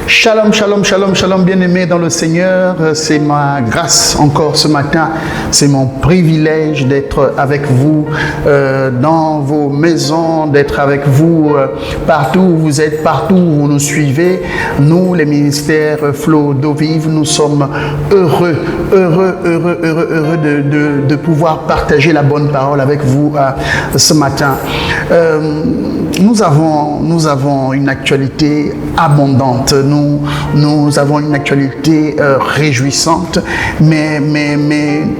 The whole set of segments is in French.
Shalom, shalom, shalom, shalom, bien-aimés dans le Seigneur. C'est ma grâce encore ce matin. C'est mon privilège d'être avec vous dans vos maisons, d'être avec vous partout où vous êtes, partout où vous nous suivez. Nous, les ministères Flow d'eau vive, nous sommes heureux de pouvoir partager la bonne parole avec vous ce matin. Nous avons une actualité abondante. Nous avons une actualité réjouissante, mais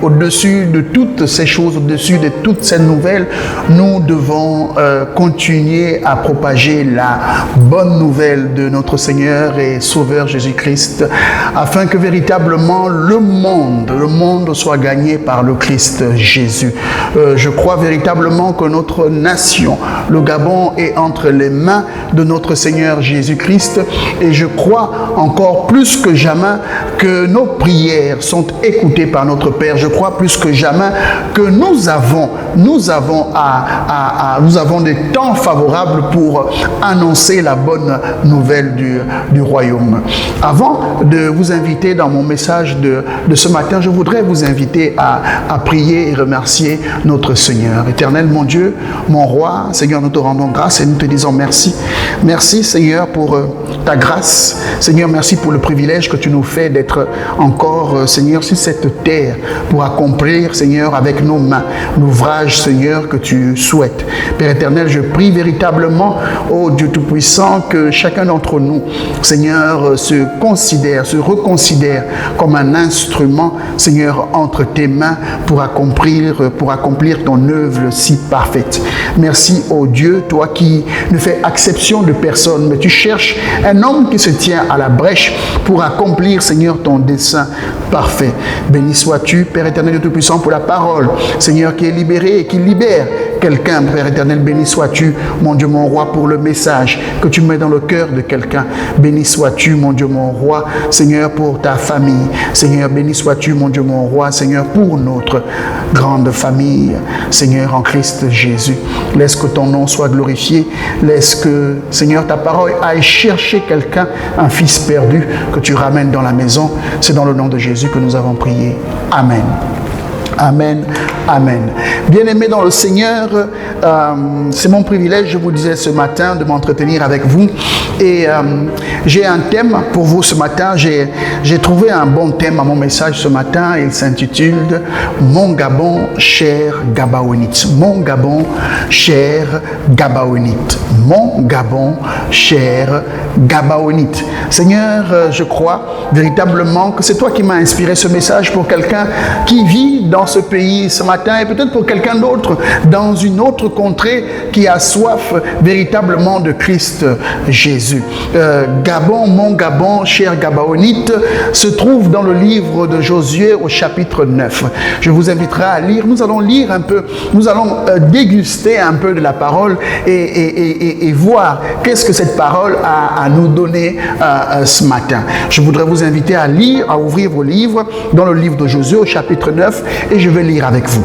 au-dessus de toutes ces choses, au-dessus de toutes ces nouvelles, nous devons continuer à propager la bonne nouvelle de notre Seigneur et Sauveur Jésus-Christ, afin que véritablement le monde soit gagné par le Christ Jésus. Je crois véritablement que notre nation, le Gabon, est entre les mains de notre Seigneur Jésus-Christ, et je crois encore plus que jamais que nos prières sont écoutées par notre Père. Je crois plus que jamais que nous avons des temps favorables pour annoncer la bonne nouvelle du royaume. Avant de vous inviter dans mon message de ce matin, je voudrais vous inviter à prier et remercier notre Seigneur. Éternel, mon Dieu, mon roi, Seigneur, nous te rendons grâce et nous te disons merci. Merci, Seigneur, pour ta grâce. Seigneur, merci pour le privilège que tu nous fais d'être encore, Seigneur, sur cette terre pour accomplir, Seigneur, avec nos mains, l'ouvrage, Seigneur, que tu souhaites. Père éternel, je prie véritablement, ô Dieu Tout-Puissant, que chacun d'entre nous, Seigneur, se reconsidère comme un instrument, Seigneur, entre tes mains pour accomplir ton œuvre si parfaite. Merci, ô Dieu, toi qui ne fais exception de personne, mais tu cherches un homme qui se tient à la brèche pour accomplir, Seigneur, ton dessein parfait. Béni sois-tu, Père éternel Dieu Tout-Puissant, pour la parole, Seigneur, qui est libérée et qui libère quelqu'un. Père éternel, béni sois-tu, mon Dieu, mon roi, pour le message que tu mets dans le cœur de quelqu'un. Béni sois-tu, mon Dieu, mon roi, Seigneur, pour ta famille. Seigneur, béni sois-tu, mon Dieu, mon roi, Seigneur, pour notre grande famille, Seigneur, en Christ Jésus. Laisse que ton nom soit glorifié. Laisse que, Seigneur, ta parole aille chercher quelqu'un, un fils perdu, que tu ramènes dans la maison. C'est dans le nom de Jésus que nous avons prié. Amen. Amen, amen. Bien-aimés dans le Seigneur, c'est mon privilège, je vous disais ce matin, de m'entretenir avec vous. Et j'ai un thème pour vous ce matin. J'ai trouvé un bon thème à mon message ce matin. Il s'intitule « Mon Gabon, cher Gabaonite ». Mon Gabon, cher Gabaonite. Mon Gabon, cher Gabaonite. Seigneur, je crois véritablement que c'est toi qui m'as inspiré ce message pour quelqu'un qui vit dans ce pays ce matin et peut-être pour quelqu'un d'autre dans une autre contrée qui a soif véritablement de Christ Jésus. Gabon, mon Gabon, cher Gabaonite, se trouve dans le livre de Josué au chapitre 9. Je vous inviterai à lire. Nous allons lire un peu, nous allons déguster un peu de la parole et voir qu'est-ce que cette parole a à nous donner ce matin. Je voudrais vous inviter à lire, à ouvrir vos livres dans le livre de Josué au chapitre 9 et je vais lire avec vous.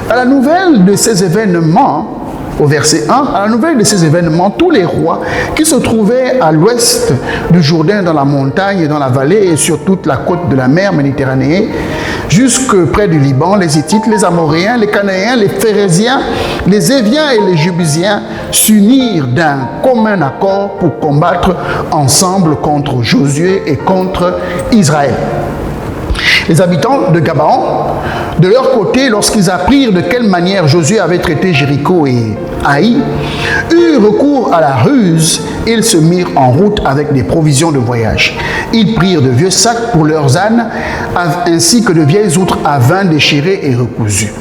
À la nouvelle de ces événements, au verset 1, à la nouvelle de ces événements, tous les rois qui se trouvaient à l'ouest du Jourdain, dans la montagne et dans la vallée et sur toute la côte de la mer Méditerranée, jusque près du Liban, les Hittites, les Amoréens, les Cananéens, les Phéréziens, les Éviens et les Jébusiens s'unirent d'un commun accord pour combattre ensemble contre Josué et contre Israël. Les habitants de Gabaon, de leur côté, lorsqu'ils apprirent de quelle manière Josué avait traité Jéricho et Haï, eurent recours à la ruse. Ils se mirent en route avec des provisions de voyage. Ils prirent de vieux sacs pour leurs ânes, ainsi que de vieilles outres à vin déchirées et recousues.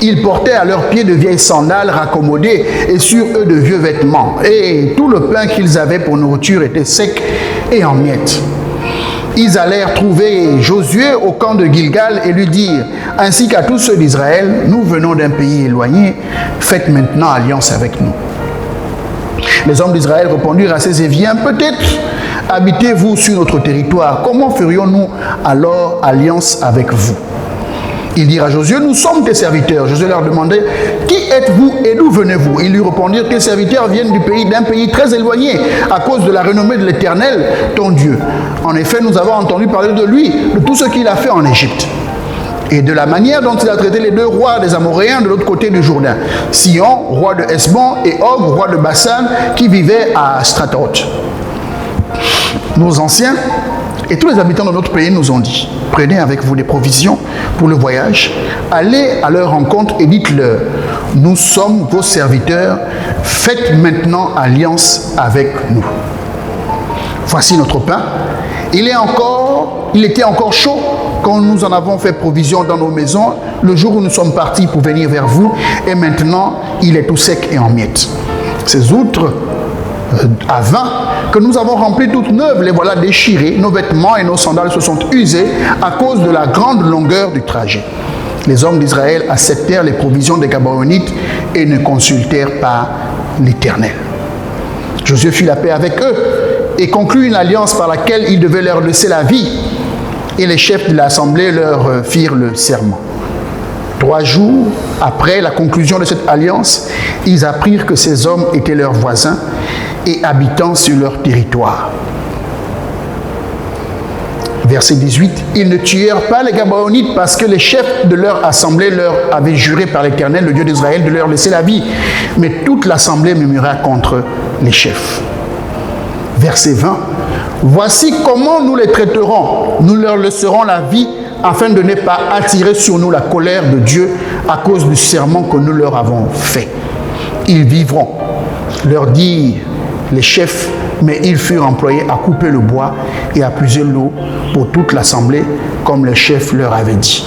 Ils portaient à leurs pieds de vieilles sandales raccommodées et sur eux de vieux vêtements. Et tout le pain qu'ils avaient pour nourriture était sec et en miettes. Ils allèrent trouver Josué au camp de Gilgal et lui dire, ainsi qu'à tous ceux d'Israël, nous venons d'un pays éloigné, faites maintenant alliance avec nous. Les hommes d'Israël répondirent à ces Éviens, peut-être habitez-vous sur notre territoire, comment ferions-nous alors alliance avec vous? Ils dirent à Josué, nous sommes tes serviteurs. Josué leur demandait, qui êtes-vous et d'où venez-vous? Ils lui répondirent, tes serviteurs viennent d'un pays très éloigné, à cause de la renommée de l'Éternel, ton Dieu. En effet, nous avons entendu parler de lui, de tout ce qu'il a fait en Égypte, et de la manière dont il a traité les deux rois des Amoréens de l'autre côté du Jourdain, Sihon, roi de Hesbon, et Og, roi de Bassan, qui vivait à Stratoth. Nos anciens et tous les habitants de notre pays nous ont dit, prenez avec vous des provisions pour le voyage, allez à leur rencontre et dites-leur, nous sommes vos serviteurs, faites maintenant alliance avec nous. Voici notre pain. Il était encore chaud quand nous en avons fait provision dans nos maisons le jour où nous sommes partis pour venir vers vous, et maintenant il est tout sec et en miettes. Ces outres à vin que nous avons remplies toutes neuves, les voilà déchirées, nos vêtements et nos sandales se sont usés à cause de la grande longueur du trajet. Les hommes d'Israël acceptèrent les provisions des Gabaonites et ne consultèrent pas l'Éternel. Josué fit la paix avec eux et conclut une alliance par laquelle il devait leur laisser la vie, et les chefs de l'assemblée leur firent le serment. 3 jours après la conclusion de cette alliance, ils apprirent que ces hommes étaient leurs voisins et habitants sur leur territoire. Verset 18, ils ne tuèrent pas les Gabaonites parce que les chefs de leur assemblée leur avaient juré par l'Éternel, le Dieu d'Israël, de leur laisser la vie. Mais toute l'assemblée murmura contre les chefs. Verset 20, voici comment nous les traiterons. Nous leur laisserons la vie afin de ne pas attirer sur nous la colère de Dieu à cause du serment que nous leur avons fait. Ils vivront, leur dirent les chefs, mais ils furent employés à couper le bois et à puiser l'eau pour toute l'assemblée, comme les chefs leur avaient dit.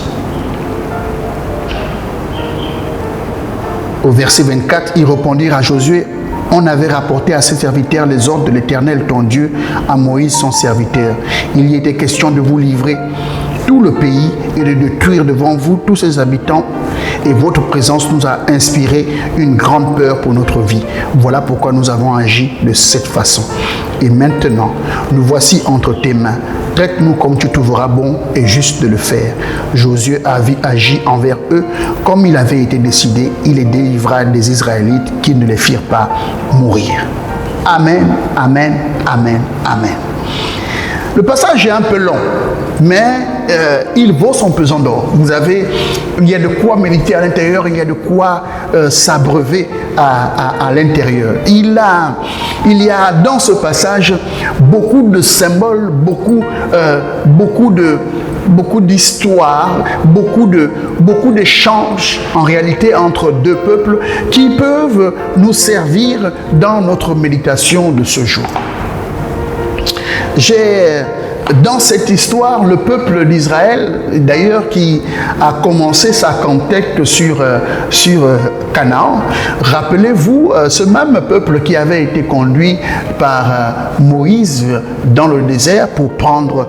Au verset 24, ils répondirent à Josué, on avait rapporté à ses serviteurs les ordres de l'Éternel, ton Dieu, à Moïse, son serviteur. Il y était question de vous livrer tout le pays et de détruire devant vous tous ses habitants, et votre présence nous a inspiré une grande peur pour notre vie. Voilà pourquoi nous avons agi de cette façon. Et maintenant, nous voici entre tes mains. Traite-nous comme tu trouveras bon et juste de le faire. Josué avait agi envers eux comme il avait été décidé. Il les délivra des Israélites qui ne les firent pas mourir. Amen, amen, amen, amen. Le passage est un peu long, mais il vaut son pesant d'or. Il y a de quoi méditer à l'intérieur, il y a de quoi s'abreuver à l'intérieur. Il y a dans ce passage beaucoup de symboles, beaucoup d'histoires, beaucoup d'échanges en réalité entre deux peuples qui peuvent nous servir dans notre méditation de ce jour. J'ai dans cette histoire le peuple d'Israël, d'ailleurs, qui a commencé sa conquête sur Canaan. Rappelez-vous, ce même peuple qui avait été conduit par Moïse dans le désert pour prendre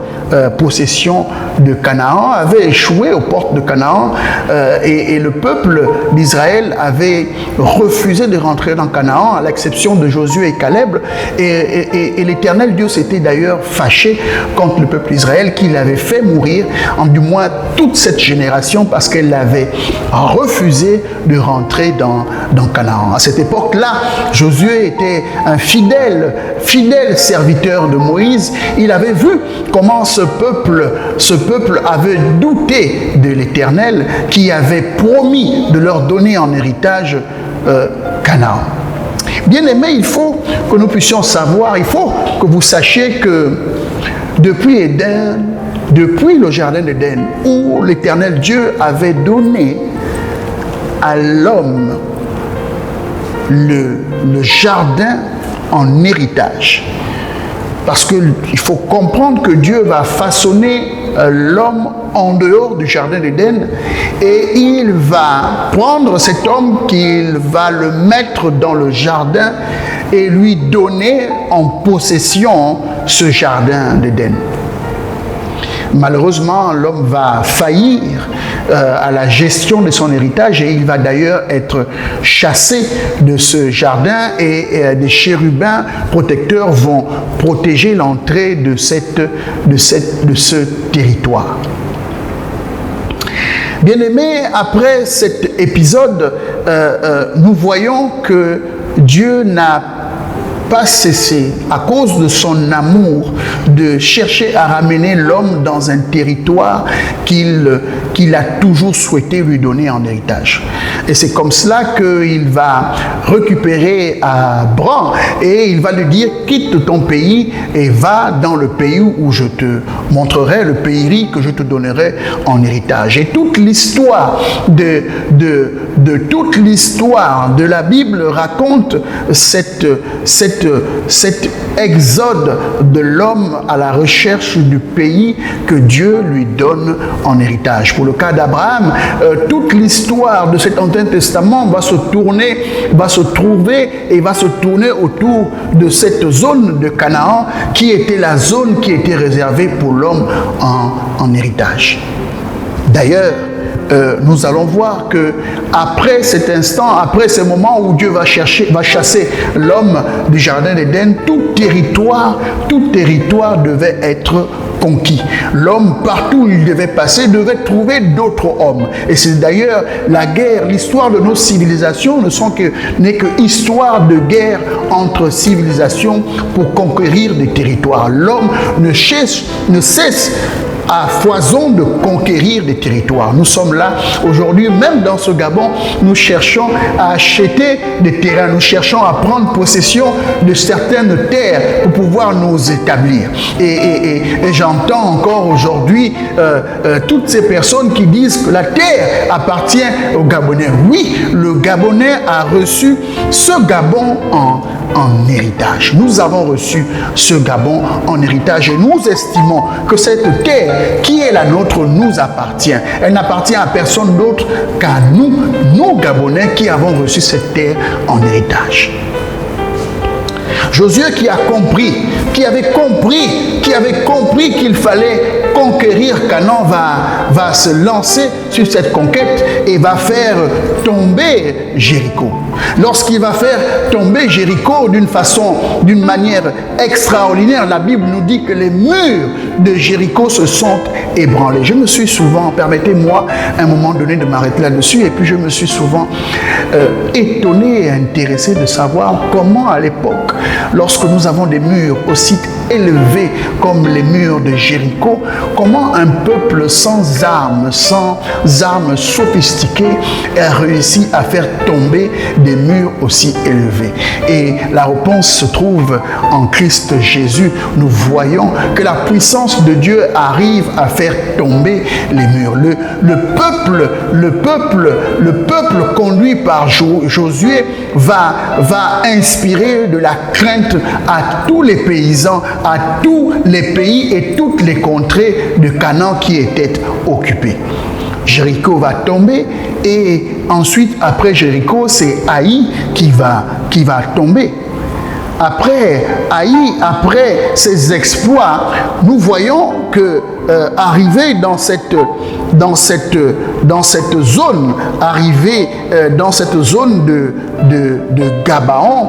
possession de Canaan avait échoué aux portes de Canaan, et le peuple d'Israël avait refusé de rentrer dans Canaan, à l'exception de Josué et Caleb, et l'Éternel Dieu s'était d'ailleurs fâché contre le peuple d'Israël, qui l'avait fait mourir, en du moins toute cette génération, parce qu'elle avait refusé de rentrer dans Canaan. À cette époque-là, Josué était un fidèle serviteur de Moïse. Il avait vu comment ce peuple avait douté de l'Éternel, qui avait promis de leur donner en héritage Canaan. Bien-aimés, il faut que nous puissions savoir, il faut que vous sachiez que depuis le jardin d'Éden, où l'Éternel Dieu avait donné à l'homme le jardin en héritage. Parce qu'il faut comprendre que Dieu va façonner l'homme en dehors du jardin d'Éden, et il va prendre cet homme, qu'il va le mettre dans le jardin, et lui donner en possession ce jardin d'Éden. Malheureusement, l'homme va faillir à la gestion de son héritage et il va d'ailleurs être chassé de ce jardin et des chérubins protecteurs vont protéger l'entrée de ce territoire. Bien-aimés, après cet épisode, nous voyons que Dieu n'a pas cessé, à cause de son amour, de chercher à ramener l'homme dans un territoire qu'il a toujours souhaité lui donner en héritage. Et c'est comme cela qu'il va récupérer Abraham et il va lui dire, quitte ton pays et va dans le pays où je te montrerai, le pays que je te donnerai en héritage. Et toute l'histoire toute l'histoire de la Bible raconte cet exode de l'homme à la recherche du pays que Dieu lui donne en héritage. Pour le cas d'Abraham, toute l'histoire de cet Ancien Testament va se trouver autour de cette zone de Canaan qui était la zone qui était réservée pour l'homme en héritage. D'ailleurs, nous allons voir que après cet instant, après ce moment où Dieu va chasser l'homme du jardin d'Éden, tout territoire devait être conquis. L'homme, partout où il devait passer, devait trouver d'autres hommes. Et c'est d'ailleurs la guerre, l'histoire de nos civilisations n'est que histoire de guerre entre civilisations pour conquérir des territoires. L'homme ne cesse à foison de conquérir des territoires. Nous sommes là aujourd'hui, même dans ce Gabon, nous cherchons à acheter des terrains, nous cherchons à prendre possession de certaines terres pour pouvoir nous établir. Et j'entends encore aujourd'hui toutes ces personnes qui disent que la terre appartient aux Gabonais. Oui, le Gabonais a reçu ce Gabon en héritage. Nous avons reçu ce Gabon en héritage et nous estimons que cette terre qui est la nôtre nous appartient. Elle n'appartient à personne d'autre qu'à nous Gabonais qui avons reçu cette terre en héritage. Josué qui avait compris qu'il fallait conquérir Canaan va se lancer sur cette conquête et va faire tomber Jéricho. Lorsqu'il va faire tomber Jéricho d'une manière extraordinaire, la Bible nous dit que les murs de Jéricho se sont ébranlés. Je me suis souvent, permettez-moi à un moment donné de m'arrêter là-dessus, et puis je me suis souvent étonné et intéressé de savoir comment à l'époque, lorsque nous avons des murs aussi élevés comme les murs de Jéricho, comment un peuple sans armes sophistiquées a réussi à faire tomber des murs aussi élevés. Et la réponse se trouve en Christ Jésus. Nous voyons que la puissance de Dieu arrive à faire tomber les murs. Le peuple conduit par Josué va inspirer de la crainte à tous les paysans, à tous les pays et toutes les contrées de Canaan qui étaient occupées. Jéricho va tomber et ensuite, après Jéricho, c'est Haï qui va tomber. Après Haï, après ses exploits, nous voyons que arrivé dans cette zone de Gabaon,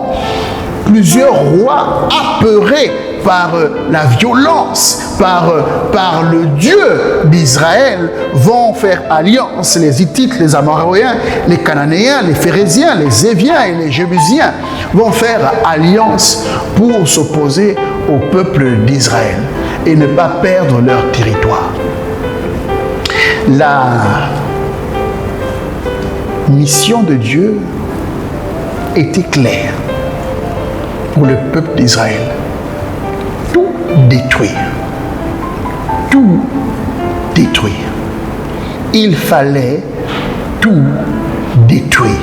plusieurs rois apeurés par la violence, par le Dieu d'Israël, vont faire alliance. Les Hittites, les Amoréens, les Cananéens, les Phérésiens, les Éviens et les Jébusiens vont faire alliance pour s'opposer au peuple d'Israël et ne pas perdre leur territoire. La mission de Dieu était claire pour le peuple d'Israël. Tout détruire. Tout détruire. Il fallait tout détruire.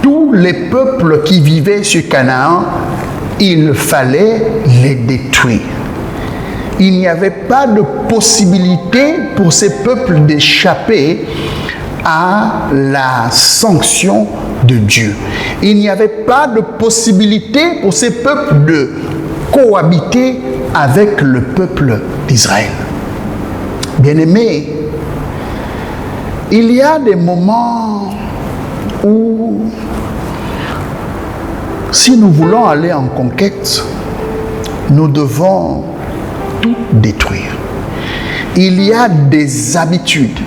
Tous les peuples qui vivaient sur Canaan, il fallait les détruire. Il n'y avait pas de possibilité pour ces peuples d'échapper à la sanction de Dieu. Il n'y avait pas de possibilité pour ces peuples de cohabiter avec le peuple d'Israël. Bien-aimés, il y a des moments où, si nous voulons aller en conquête, nous devons tout détruire. Il y a des habitudes,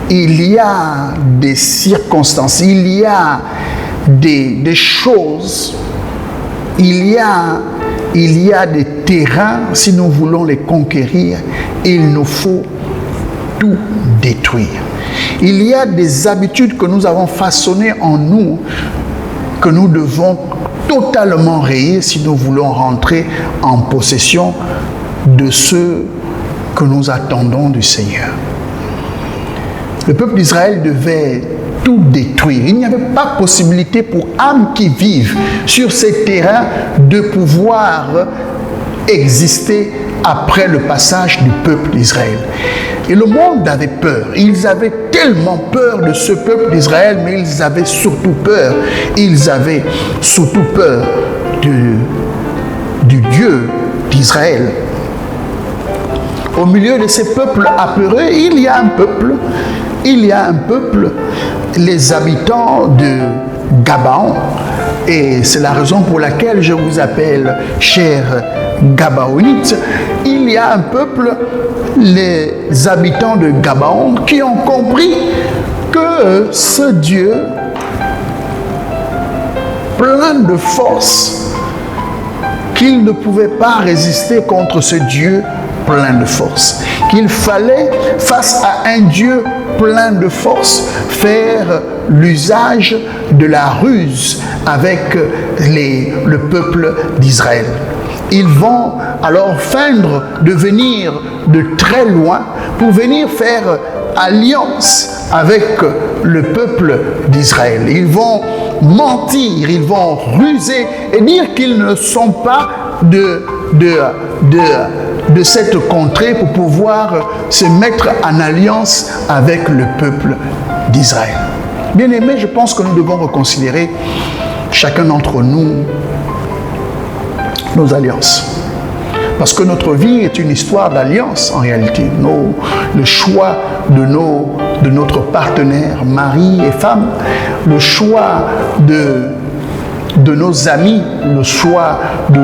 il y a des circonstances, il y a des choses, il y a des terrains, si nous voulons les conquérir, il nous faut tout détruire. Il y a des habitudes que nous avons façonnées en nous, que nous devons totalement rayer si nous voulons rentrer en possession de ce que nous attendons du Seigneur. Le peuple d'Israël devait tout détruire. Il n'y avait pas possibilité pour âmes qui vivent sur ces terrains de pouvoir exister après le passage du peuple d'Israël. Et le monde avait peur. Ils avaient tellement peur de ce peuple d'Israël, mais ils avaient surtout peur. Ils avaient surtout peur du Dieu d'Israël. Au milieu de ces peuples apeurés, il y a un peuple, les habitants de Gabaon. Et c'est la raison pour laquelle je vous appelle chers Gabaonites. Il y a un peuple, les habitants de Gabaon, qui ont compris que ce Dieu, plein de force, qu'ils ne pouvaient pas résister contre ce Dieu plein de force. Qu'il fallait, face à un Dieu plein de force, faire l'usage de la ruse avec le peuple d'Israël. Ils vont alors feindre de venir de très loin pour venir faire alliance avec le peuple d'Israël. Ils vont mentir, ils vont ruser et dire qu'ils ne sont pas de cette contrée pour pouvoir se mettre en alliance avec le peuple d'Israël. Bien aimés, je pense que nous devons reconsidérer chacun d'entre nous nos alliances. Parce que notre vie est une histoire d'alliance en réalité. Le choix de notre partenaire, mari et femme, le choix de nos amis, le choix de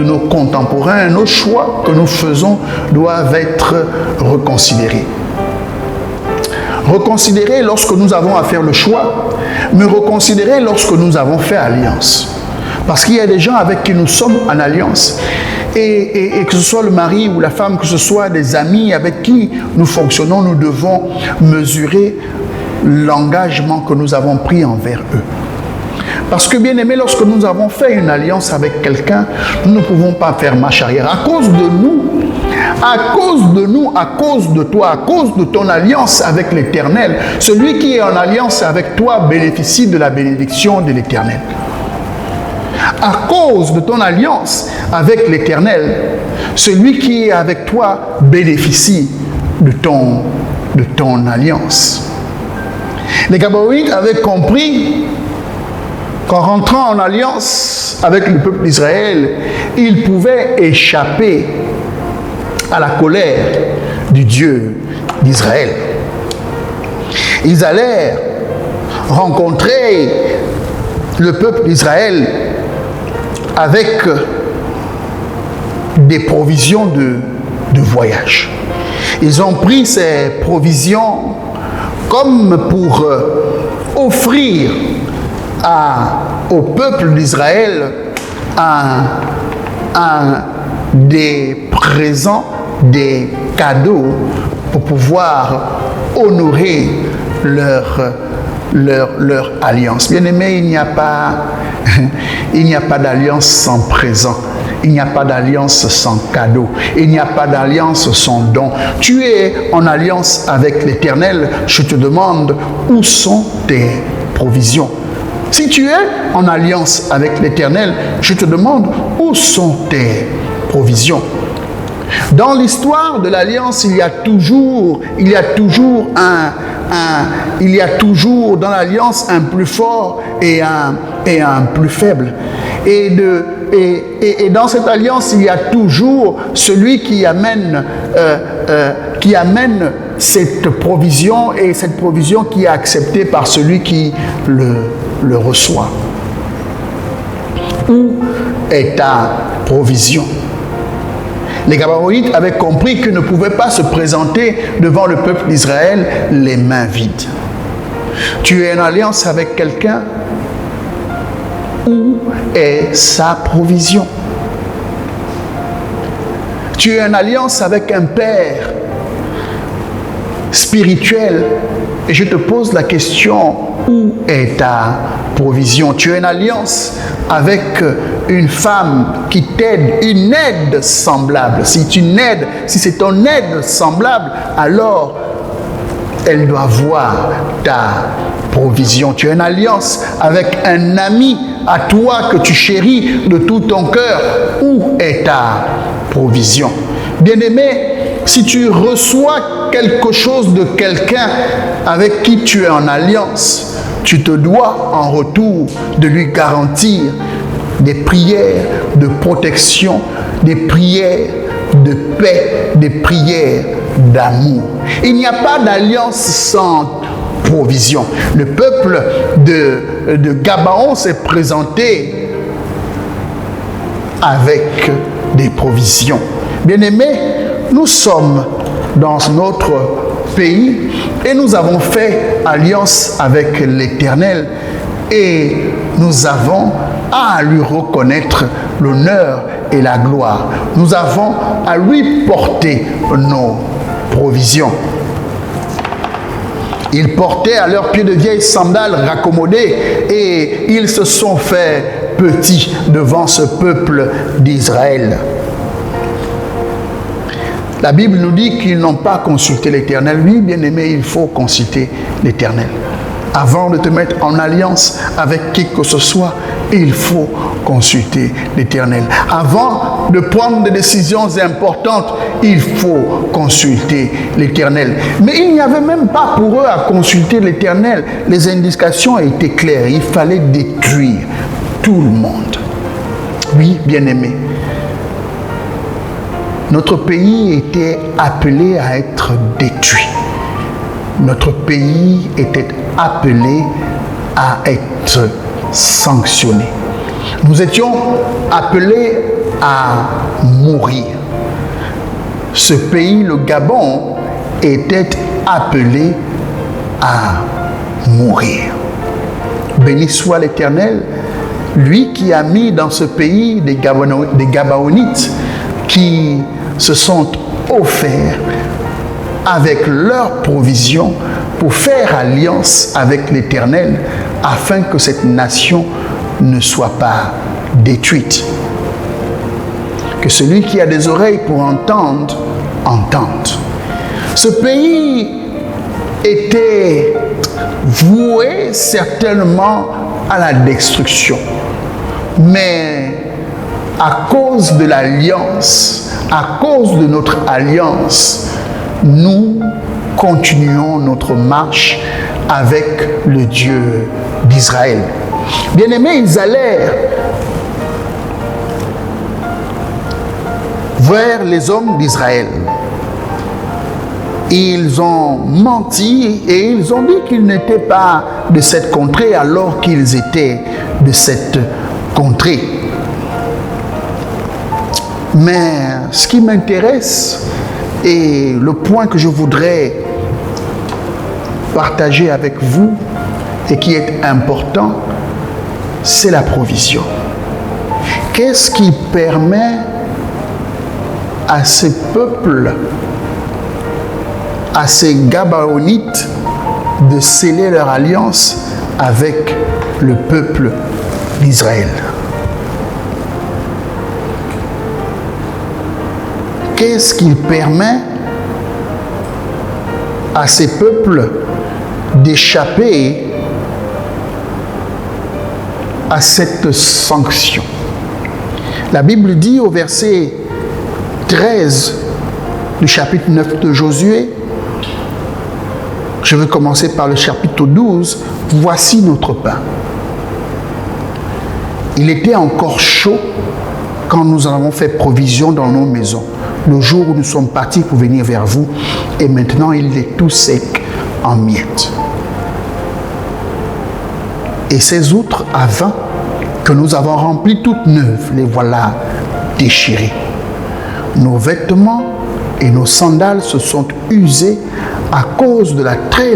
nos contemporains, nos choix que nous faisons doivent être reconsidérés. Reconsidérer lorsque nous avons à faire le choix, mais reconsidérer lorsque nous avons fait alliance. Parce qu'il y a des gens avec qui nous sommes en alliance, et que ce soit le mari ou la femme, que ce soit des amis avec qui nous fonctionnons, nous devons mesurer l'engagement que nous avons pris envers eux. Parce que, bien aimé, lorsque nous avons fait une alliance avec quelqu'un, nous ne pouvons pas faire marche arrière. À cause de nous, à cause de toi, à cause de ton alliance avec l'Éternel, celui qui est en alliance avec toi bénéficie de la bénédiction de l'Éternel. À cause de ton alliance avec l'Éternel, celui qui est avec toi bénéficie de ton alliance. Les Gabaonites avaient compris qu'en rentrant en alliance avec le peuple d'Israël, ils pouvaient échapper à la colère du Dieu d'Israël. Ils allèrent rencontrer le peuple d'Israël avec des provisions de voyage. Ils ont pris ces provisions comme pour offrir au peuple d'Israël des présents, des cadeaux pour pouvoir honorer leur alliance. Bien-aimé, il n'y a pas d'alliance sans présent. Il n'y a pas d'alliance sans cadeau. Il n'y a pas d'alliance sans don. Tu es en alliance avec l'Éternel. Je te demande, où sont tes provisions? Si tu es en alliance avec l'Éternel, je te demande, où sont tes provisions? Dans l'histoire de l'alliance, il y a toujours il y a toujours dans l'alliance un plus fort et un plus faible. Et dans cette alliance, il y a toujours celui qui amène cette provision, et cette provision qui est acceptée par celui qui le reçoit. Où est ta provision? Les Gabaonites avaient compris qu'ils ne pouvaient pas se présenter devant le peuple d'Israël les mains vides. Tu es en alliance avec quelqu'un? Où est sa provision? Tu es en alliance avec un père spirituel, et je te pose la question, où est ta provision? Tu es en alliance avec une femme qui t'aide, une aide semblable. Si c'est ton aide semblable, alors elle doit voir ta provision. Tu es en alliance avec un ami à toi que tu chéris de tout ton cœur. Où est ta provision? Bien-aimé, si tu reçois quelque chose de quelqu'un avec qui tu es en alliance, tu te dois en retour de lui garantir des prières de protection, des prières de paix, des prières d'amour. Il n'y a pas d'alliance sans provision. Le peuple de Gabaon s'est présenté avec des provisions. Bien-aimés, nous sommes dans notre pays et nous avons fait alliance avec l'Éternel, et nous avons à lui reconnaître l'honneur et la gloire. Nous avons à lui porter nos provisions. Ils portaient à leurs pieds de vieilles sandales raccommodées, et ils se sont fait petits devant ce peuple d'Israël. La Bible nous dit qu'ils n'ont pas consulté l'Éternel. Oui, bien-aimé, il faut consulter l'Éternel. Avant de te mettre en alliance avec qui que ce soit, il faut consulter l'Éternel. Avant de prendre des décisions importantes, il faut consulter l'Éternel. Mais il n'y avait même pas pour eux à consulter l'Éternel. Les indications étaient claires. Il fallait détruire tout le monde. Oui, bien-aimé. Notre pays était appelé à être détruit. Notre pays était appelé à être sanctionné. Nous étions appelés à mourir. Ce pays, le Gabon, était appelé à mourir. Béni soit l'Éternel, lui qui a mis dans ce pays des Gabaonites qui se sont offerts avec leur provision pour faire alliance avec l'Éternel, afin que cette nation ne soit pas détruite. Que celui qui a des oreilles pour entendre, entende. Ce pays était voué certainement à la destruction, mais à cause de l'alliance, à cause de notre alliance, nous continuons notre marche avec le Dieu d'Israël. Bien-aimés, ils allèrent vers les hommes d'Israël. Ils ont menti et ils ont dit qu'ils n'étaient pas de cette contrée alors qu'ils étaient de cette contrée. Mais ce qui m'intéresse et le point que je voudrais partager avec vous et qui est important, c'est la provision. Qu'est-ce qui permet à ces peuples, à ces Gabaonites, de sceller leur alliance avec le peuple d'Israël? Qu'est-ce qui permet à ces peuples d'échapper à cette sanction? La Bible dit au verset 13 du chapitre 9 de Josué, Je vais commencer par le chapitre 12. Voici notre pain. Il était encore chaud quand nous en avons fait provision dans nos maisons, le jour où nous sommes partis pour venir vers vous, et maintenant il est tout sec en miettes. Et ces outres à vin que nous avons remplies toutes neuves, les voilà déchirées. Nos vêtements et nos sandales se sont usés à cause de la très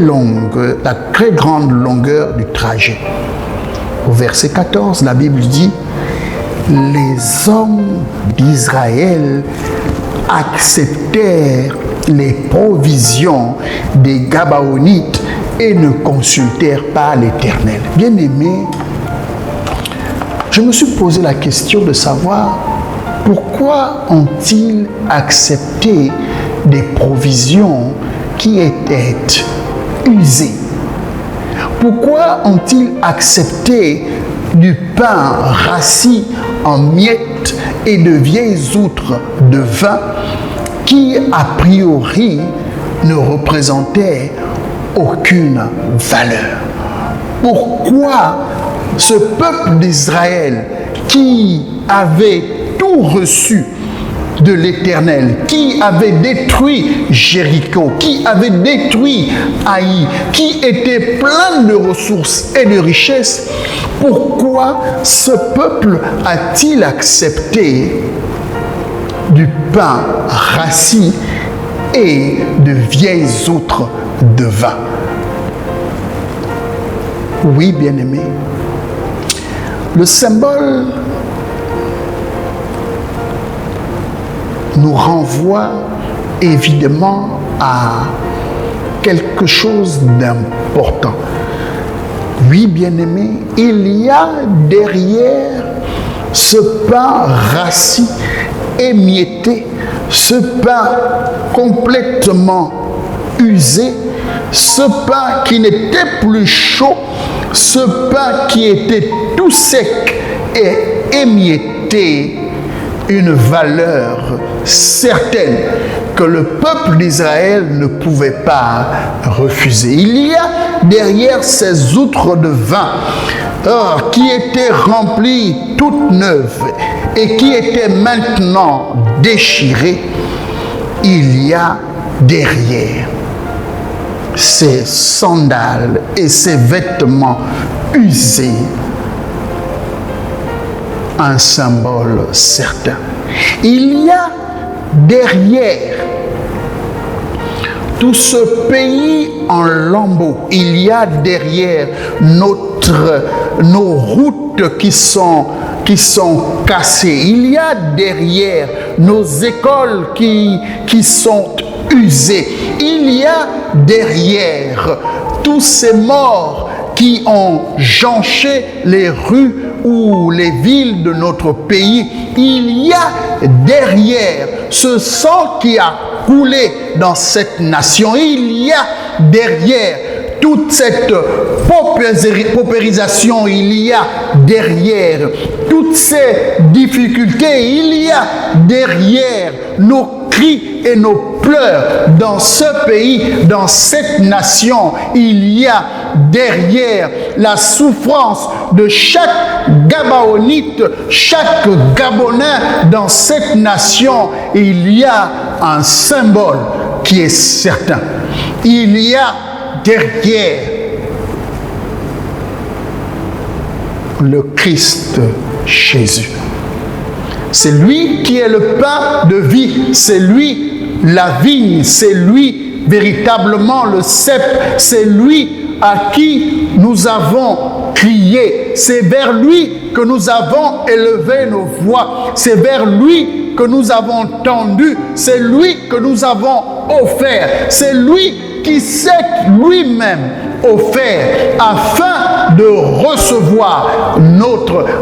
grande longueur du trajet. Au verset 14, la Bible dit: les hommes d'Israël acceptèrent les provisions des Gabaonites et ne consultèrent pas l'Éternel. Bien-aimés, je me suis posé la question de savoir pourquoi ont-ils accepté des provisions qui étaient usées? Pourquoi ont-ils accepté du pain rassis en miettes et de vieilles outres de vin qui, a priori, ne représentaient aucune valeur? Pourquoi ce peuple d'Israël qui avait tout reçu de l'Éternel, qui avait détruit Jéricho, qui avait détruit Haï, qui était plein de ressources et de richesses, pourquoi ce peuple a-t-il accepté du pain rassis et de vieilles outres de vin? Oui, bien-aimés, le symbole nous renvoie évidemment à quelque chose d'important. Oui, bien-aimés, il y a derrière ce pain rassis, émietté, ce pain complètement usé, ce pain qui n'était plus chaud, ce pain qui était tout sec et émietté, une valeur certaine que le peuple d'Israël ne pouvait pas refuser. Il y a derrière ces outres de vin qui étaient remplies toutes neuves et qui étaient maintenant déchirées, il y a derrière ces sandales et ces vêtements usés un symbole certain. Il y a derrière tout ce pays en lambeaux, il y a derrière nos routes qui sont cassées, il y a derrière nos écoles qui sont usées, il y a derrière tous ces morts qui ont jonché les rues ou les villes de notre pays. Il y a derrière ce sang qui a coulé dans cette nation. Il y a derrière toute cette paupérisation. Il y a derrière toutes ces difficultés. Il y a derrière nos cris et nos pleurs dans ce pays, dans cette nation. Il y a derrière la souffrance de chaque Gabaonite, chaque Gabonais dans cette nation. Il y a un symbole qui est certain. Il y a derrière le Christ Jésus. C'est lui qui est le pain de vie, c'est lui la vigne, c'est lui véritablement le cep, c'est lui à qui nous avons crié, c'est vers lui que nous avons élevé nos voix, c'est vers lui que nous avons tendu, c'est lui que nous avons offert, c'est lui qui s'est lui-même offert afin de recevoir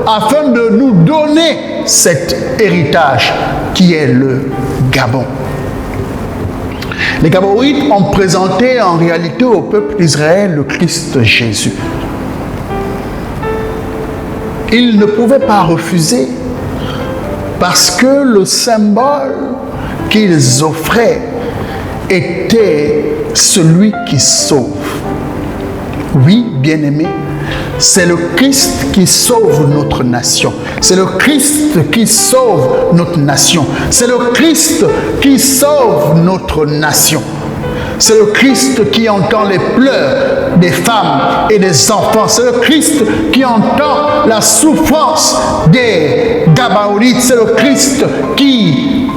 afin de nous donner cet héritage qui est le Gabon. Les Gabonites ont présenté en réalité au peuple d'Israël le Christ Jésus. Ils ne pouvaient pas refuser parce que le symbole qu'ils offraient était celui qui sauve. Oui, bien-aimé, c'est le Christ qui sauve notre nation. C'est le Christ qui sauve notre nation. C'est le Christ qui sauve notre nation. C'est le Christ qui entend les pleurs des femmes et des enfants. C'est le Christ qui entend la souffrance des Gabaonites. C'est le Christ qui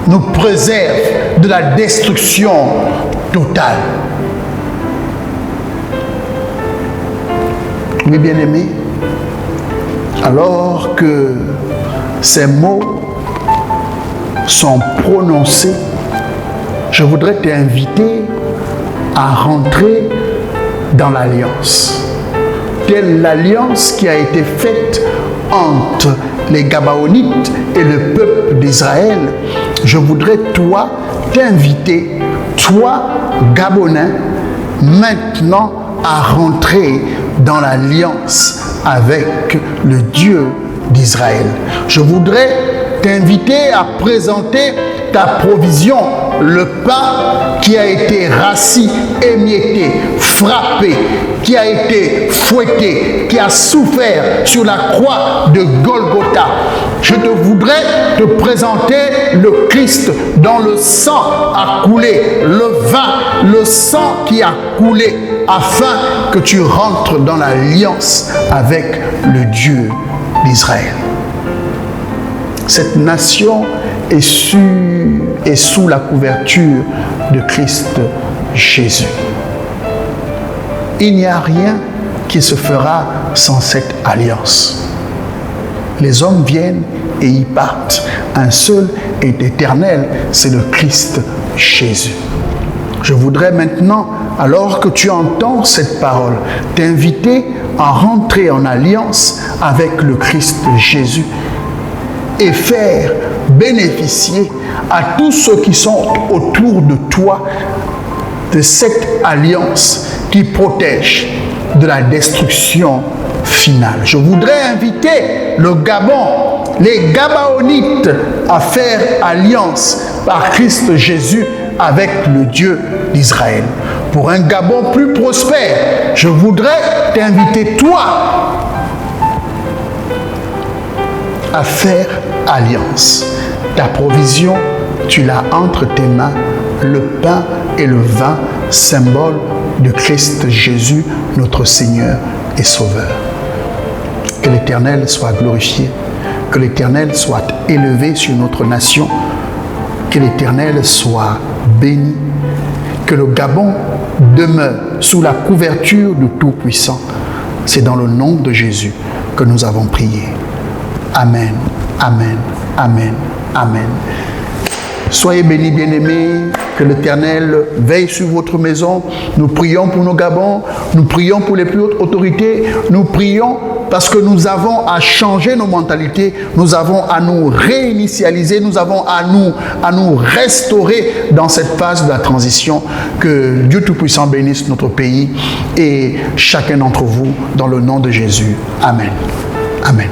nous préserve de la destruction totale. Oui, bien-aimés, alors que ces mots sont prononcés, je voudrais t'inviter à rentrer dans l'alliance. Telle l'alliance qui a été faite entre les Gabaonites et le peuple d'Israël. Je voudrais, toi, t'inviter, toi, Gabonais, maintenant à rentrer dans l'alliance avec le Dieu d'Israël. Je voudrais t'inviter à présenter ta provision, le pain qui a été rassis, émietté, frappé, qui a été fouetté, qui a souffert sur la croix de Golgotha. Je voudrais te présenter le Christ dont le sang a coulé, le vin, le sang qui a coulé, afin que tu rentres dans l'alliance avec le Dieu d'Israël. Cette nation est sous la couverture de Christ Jésus. Il n'y a rien qui se fera sans cette alliance. Les hommes viennent et ils partent. Un seul est éternel, c'est le Christ Jésus. Je voudrais maintenant, alors que tu entends cette parole, t'inviter à rentrer en alliance avec le Christ Jésus et faire bénéficier à tous ceux qui sont autour de toi de cette alliance qui protège de la destruction finale. Je voudrais inviter le Gabon, les Gabaonites, à faire alliance par Christ Jésus avec le Dieu d'Israël. Pour un Gabon plus prospère, je voudrais t'inviter, toi, à faire alliance. Ta provision, tu l'as entre tes mains, le pain et le vin, symbole de Christ Jésus, notre Seigneur et Sauveur. Que l'Éternel soit glorifié, que l'Éternel soit élevé sur notre nation, que l'Éternel soit béni, que le Gabon demeure sous la couverture du Tout-Puissant. C'est dans le nom de Jésus que nous avons prié. Amen, amen, amen, amen. Soyez bénis, bien-aimés, que l'Éternel veille sur votre maison. Nous prions pour nos Gabons, nous prions pour les plus hautes autorités, nous prions parce que nous avons à changer nos mentalités, nous avons à nous réinitialiser, nous avons à nous restaurer dans cette phase de la transition. Que Dieu Tout-Puissant bénisse notre pays et chacun d'entre vous dans le nom de Jésus. Amen. Amen.